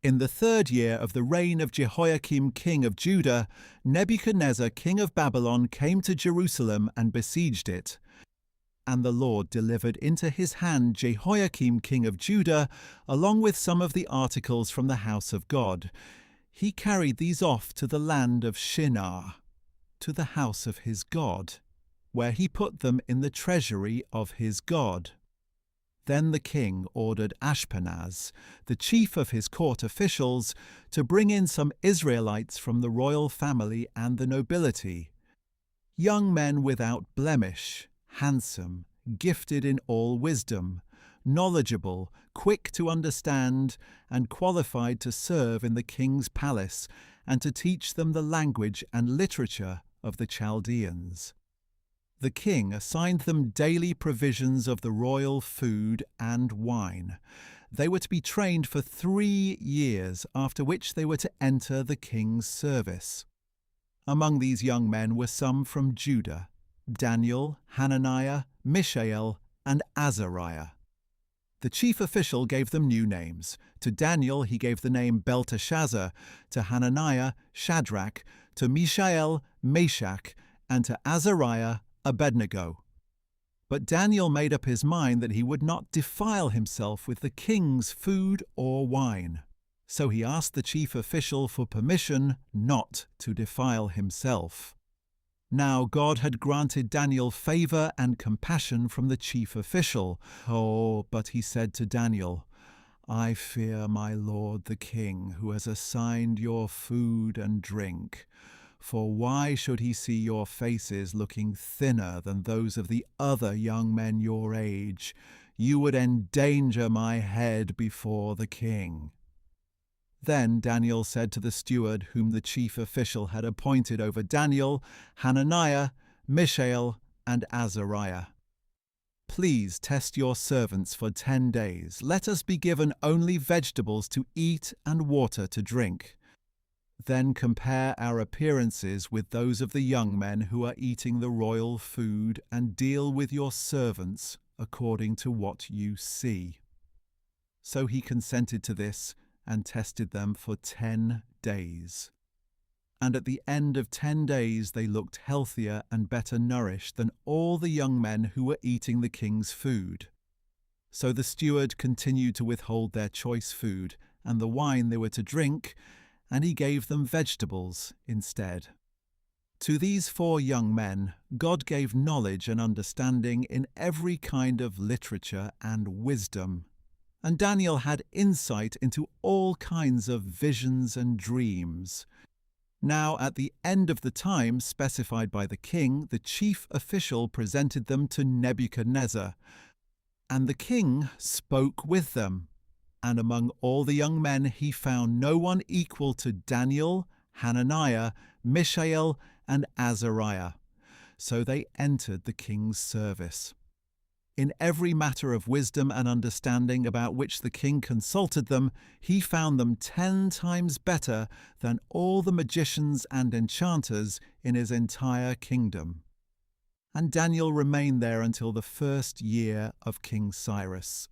In the 3rd year of the reign of Jehoiakim king of Judah, Nebuchadnezzar king of Babylon came to Jerusalem and besieged it. And the Lord delivered into his hand Jehoiakim king of Judah, along with some of the articles from the house of God. He carried these off to the land of Shinar, to the house of his God, where he put them in the treasury of his God. Then the king ordered Ashpenaz, the chief of his court officials, to bring in some Israelites from the royal family and the nobility, young men without blemish, handsome, gifted in all wisdom, knowledgeable, quick to understand, and qualified to serve in the king's palace and to teach them the language and literature of the Chaldeans. The king assigned them daily provisions of the royal food and wine. They were to be trained for 3 years, after which they were to enter the king's service. Among these young men were some from Judah: Daniel, Hananiah, Mishael, and Azariah. The chief official gave them new names. To Daniel he gave the name Belteshazzar, to Hananiah, Shadrach, to Mishael, Meshach, and to Azariah, Abednego. But Daniel made up his mind that he would not defile himself with the king's food or wine. So he asked the chief official for permission not to defile himself. Now God had granted Daniel favor and compassion from the chief official. But he said to Daniel, "I fear my lord the king, who has assigned your food and drink. For why should he see your faces looking thinner than those of the other young men your age? You would endanger my head before the king." Then Daniel said to the steward whom the chief official had appointed over Daniel, Hananiah, Mishael, and Azariah, "Please test your servants for 10 days. Let us be given only vegetables to eat and water to drink. Then compare our appearances with those of the young men who are eating the royal food, and deal with your servants according to what you see." So he consented to this and tested them for 10 days. And at the end of 10 days they looked healthier and better nourished than all the young men who were eating the king's food. So the steward continued to withhold their choice food and the wine they were to drink, and he gave them vegetables instead. To these 4 young men, God gave knowledge and understanding in every kind of literature and wisdom. And Daniel had insight into all kinds of visions and dreams. Now, at the end of the time specified by the king, the chief official presented them to Nebuchadnezzar, and the king spoke with them. And among all the young men he found no one equal to Daniel, Hananiah, Mishael, and Azariah. So they entered the king's service. In every matter of wisdom and understanding about which the king consulted them, he found them 10 times better than all the magicians and enchanters in his entire kingdom. And Daniel remained there until the 1st year of King Cyrus.